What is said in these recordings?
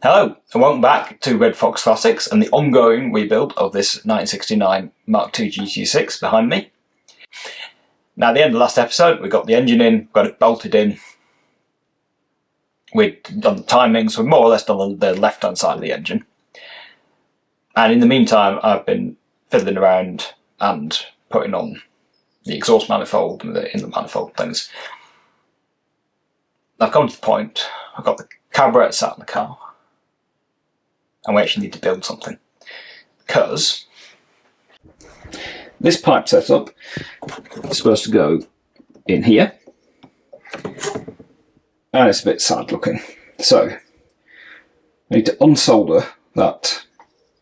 Hello and welcome back to Red Fox Classics and the ongoing rebuild of this 1969 Mark II GT6 behind me. Now at the end of the last episode we got the engine in, got it bolted in, we'd done the timings, so we've more or less done the left hand side of the engine. And in the meantime I've been fiddling around and putting on the exhaust manifold and the inlet manifold things. I've come to the point, I've got the carburetor sat in the car. And we actually need to build something, because this pipe setup is supposed to go in here, and it's a bit sad looking. So I need to unsolder that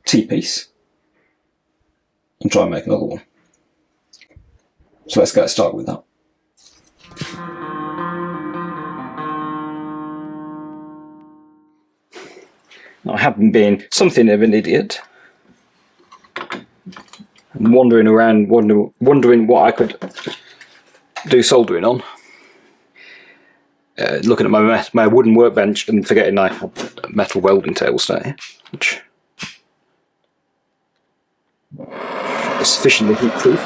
T-piece and try and make another one. So let's get started with that. I have been being something of an idiot, and wandering around wondering what I could do soldering on. Looking at my wooden workbench and forgetting I have a metal welding table there, which is sufficiently heat proof.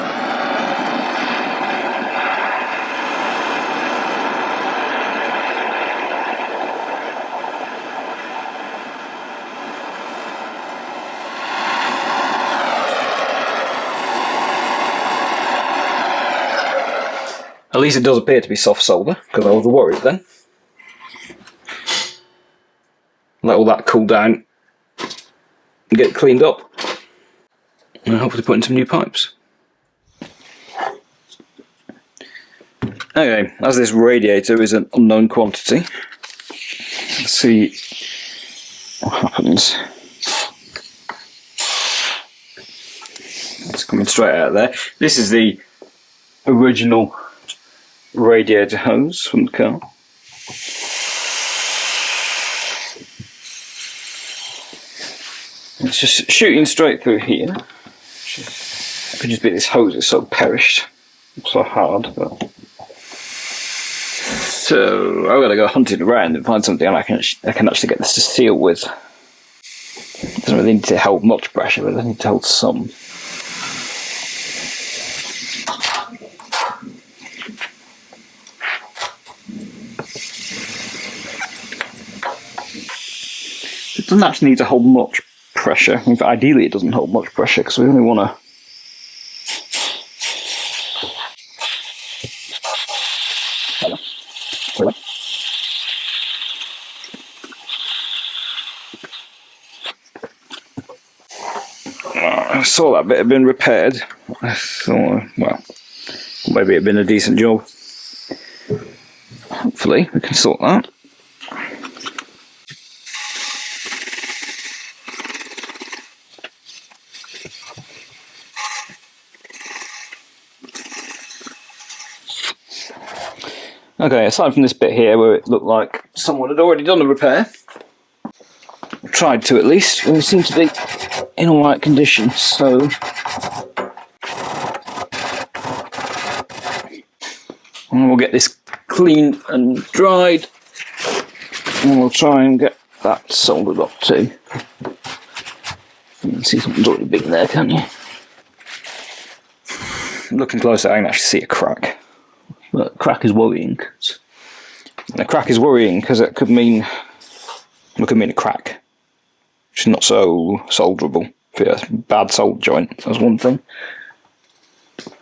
At least it does appear to be soft solder, because I was worried then. Let all that cool down and get it cleaned up. And hopefully put in some new pipes. Okay, as this radiator is an unknown quantity, let's see what happens. It's coming straight out of there. This is the original radiator hose from the car. It's just shooting straight through here. It could just be this hose is so perished, it's so hard. But so I've got to go hunting around and find something I can actually get this to seal with. It doesn't really need to hold much pressure, but I need to hold some. It doesn't actually need to hold much pressure. In fact, ideally it doesn't hold much pressure, because we only want to I saw that bit had been repaired. I thought, well, maybe it had been a decent job. Hopefully we can sort that. Okay, aside from this bit here where it looked like someone had already done a repair, tried to at least, and it seemed to be in alright condition, so and we'll get this clean and dried, and we'll try and get that soldered up too. You can see something's already big there, can't you? Looking closer I can actually see a crack. But crack is worrying. A crack is worrying because it could mean a crack, which is not so solderable. If it's a bad solder joint, that's one thing.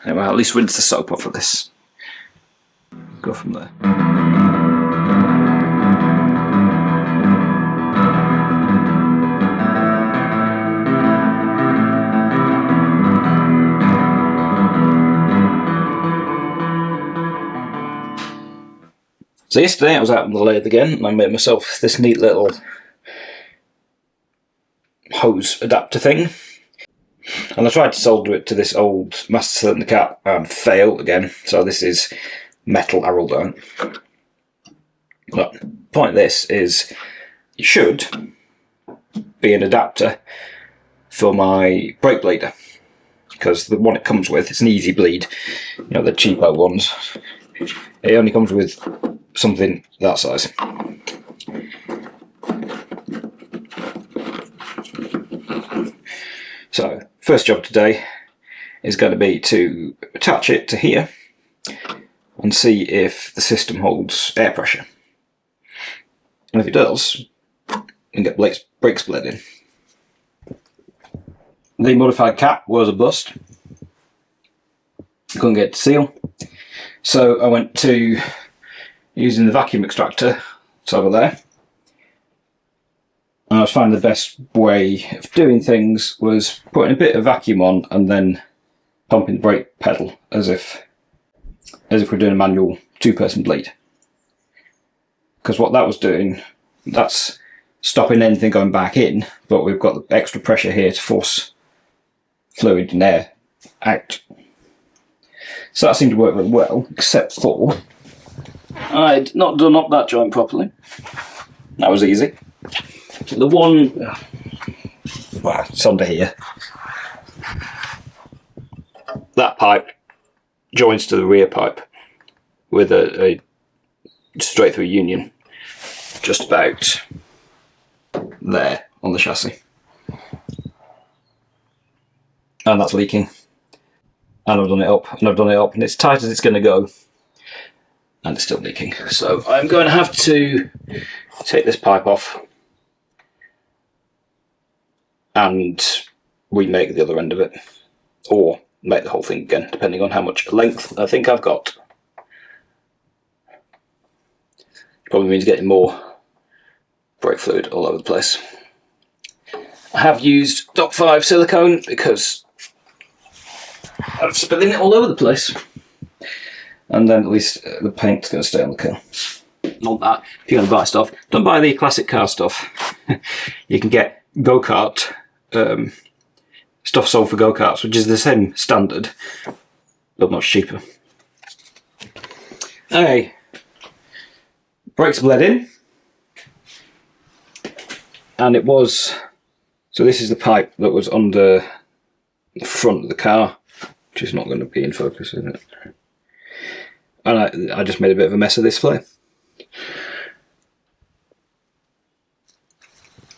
Anyway, at least rinse the soap off of this. Go from there. So yesterday I was out on the lathe again and I made myself this neat little hose adapter thing. And I tried to solder it to this old master cylinder cap and failed again. So this is metal araldite. But the point of this is it should be an adapter for my brake bleeder. Because the one it comes with, it's an easy bleed. You know, the cheapo ones. It only comes with something that size. So first job today is going to be to attach it to here and see if the system holds air pressure. And if it does, you can get brakes bled in. The modified cap was a bust. Couldn't get it to seal. So I went to using the vacuum extractor. It's over there. And I was finding the best way of doing things was putting a bit of vacuum on and then pumping the brake pedal as if we're doing a manual two-person bleed. Because what that was doing, that's stopping anything going back in, but we've got the extra pressure here to force fluid and air out. So that seemed to work really well, except for I'd not done up that joint properly. That was easy. The one, well, it's under here. That pipe joins to the rear pipe with a straight through union, just about there on the chassis. And that's leaking. And I've done it up, and I've done it up, and it's tight as it's going to go. And it's still leaking. So I'm going to have to take this pipe off and remake the other end of it, or make the whole thing again, depending on how much length I think I've got. Probably means getting more brake fluid all over the place. I have used Doc 5 silicone because I'm spilling it all over the place. And then at least the paint's going to stay on the car. Not that. If you're going to buy stuff, don't buy the classic car stuff. You can get go-kart stuff sold for go-karts, which is the same standard, but much cheaper. Okay. Brakes bled in. And it was... So this is the pipe that was under the front of the car, which is not going to be in focus, is it? And I just made a bit of a mess of this flare.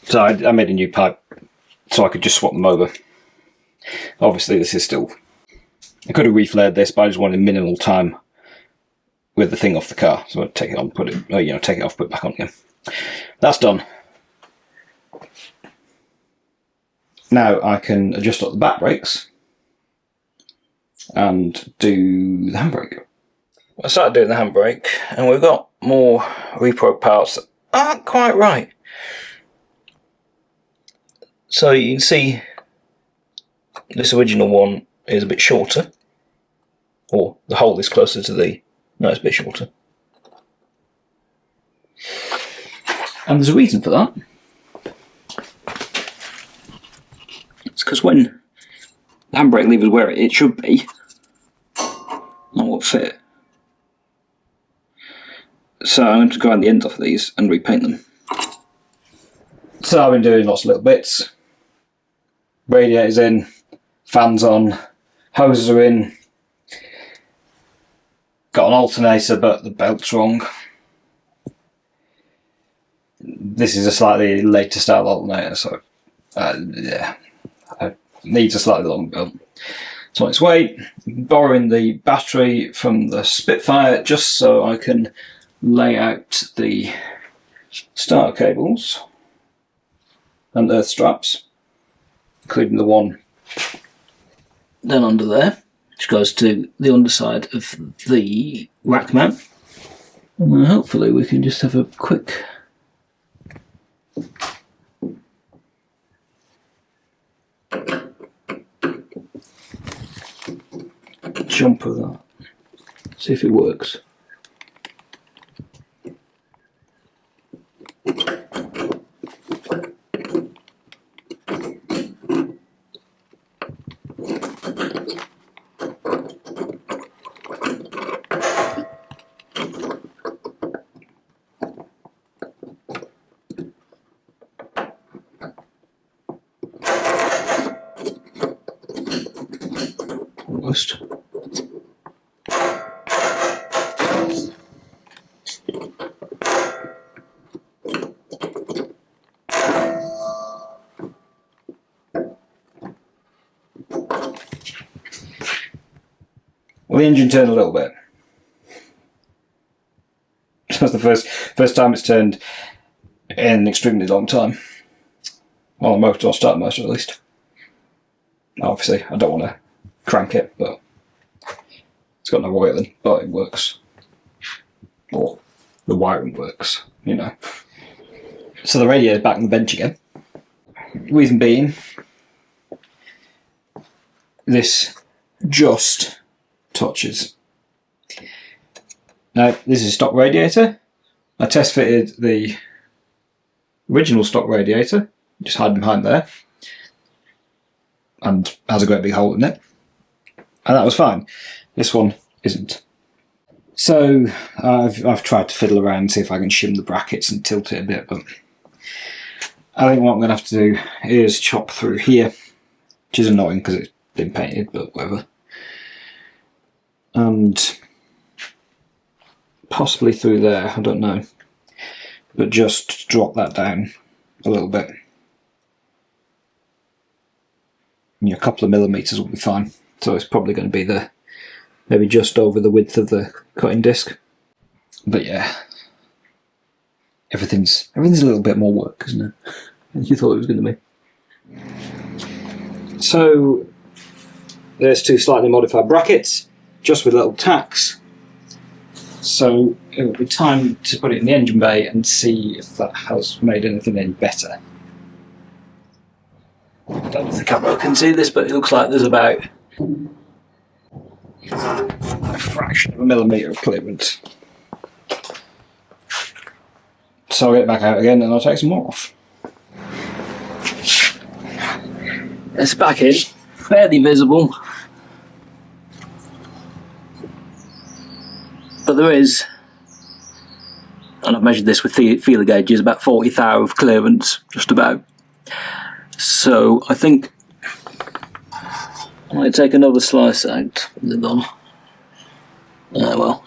So I made a new pipe so I could just swap them over. Obviously this is still... I could have reflared this, but I just wanted minimal time with the thing off the car. So I'd take it on, put it, take it off, put it back on again. That's done. Now I can adjust up the back brakes and do the handbrake. I started doing the handbrake, and we've got more repro parts that aren't quite right. So you can see this original one is a bit shorter, or the hole is closer to the... No, it's a bit shorter. And there's a reason for that. It's because when the handbrake lever is where it should be, not what fit. So I'm going to grind the ends off of these and repaint them. So I've been doing lots of little bits. Radiators in, fans on, hoses are in. Got an alternator, but the belt's wrong. This is a slightly later style alternator, so yeah, it needs a slightly longer belt. It's on its way. Borrowing the battery from the Spitfire just so I can lay out the starter cables and earth straps, including the one then under there, which goes to the underside of the rack mount. And hopefully we can just have a quick jump of that, see if it works. Almost. Well, the engine turned a little bit. That's the first time it's turned in an extremely long time. Well, the motor, or start motor at least. Obviously, I don't want to crank it, but it's got no oiling, but it works. Or the wiring works, you know. So the radiator's back on the bench again. Reason being, this just touches. Now, this is a stock radiator. I test fitted the original stock radiator, just hide behind there, and has a great big hole in it, and that was fine. This one isn't. So I've tried to fiddle around and see if I can shim the brackets and tilt it a bit, but I think what I'm going to have to do is chop through here, which is annoying because it's been painted, but whatever, and possibly through there, I don't know, but just drop that down a little bit. A couple of millimetres will be fine, so it's probably going to be maybe just over the width of the cutting disc. But yeah, everything's a little bit more work, isn't it? Than you thought it was going to be. So there's two slightly modified brackets, just with little tacks. So it will be time to put it in the engine bay and see if that has made anything any better. I don't know if the camera can see this, but it looks like there's about a fraction of a millimetre of clearance. So I'll get it back out again and I'll take some more off. It's back in, fairly visible, but there is, and I've measured this with feeler gauges, about 40 thou of clearance, just about. So I think I might take another slice out with it on. Well,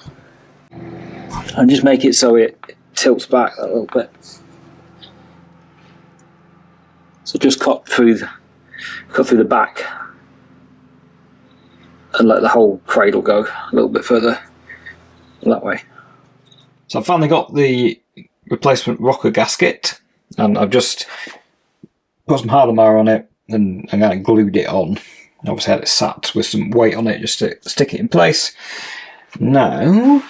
and just make it so it tilts back a little bit. So just cut through the back and let the whole cradle go a little bit further that way. So I've finally got the replacement rocker gasket, and I've just put some Hardemer on it and kind of glued it on. Obviously had it sat with some weight on it just to stick it in place. Now, I'm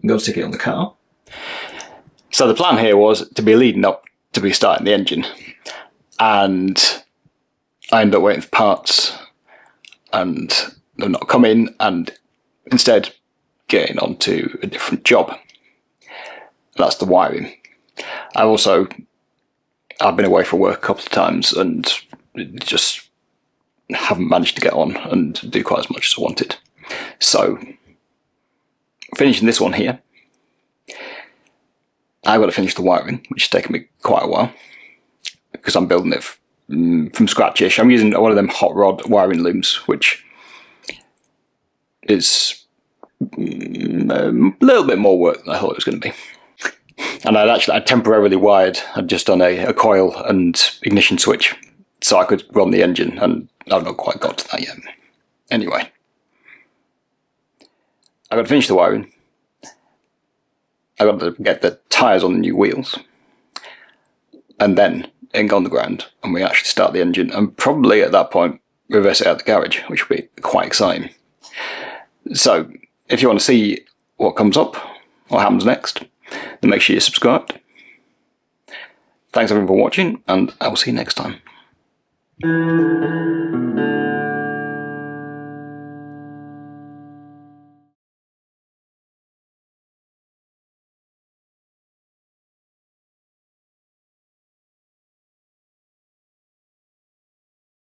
going to stick it on the car. So the plan here was to be leading up to be starting the engine, and I ended up waiting for parts and they're not coming, and instead getting onto a different job. That's the wiring. I've been away for work a couple of times and just haven't managed to get on and do quite as much as I wanted. So, finishing this one here, I've got to finish the wiring, which has taken me quite a while, because I'm building it from scratch-ish. I'm using one of them hot rod wiring looms, which is a little bit more work than I thought it was going to be. And I'd temporarily wired, I'd just done a coil and ignition switch so I could run the engine, and I've not quite got to that yet. Anyway, I've got to finish the wiring. I've got to get the tyres on the new wheels, and then ink on the ground, and we actually start the engine, and probably at that point reverse it out the garage, which will be quite exciting. So, if you want to see what comes up, what happens next, then make sure you're subscribed. Thanks everyone for watching, and I will see you next time.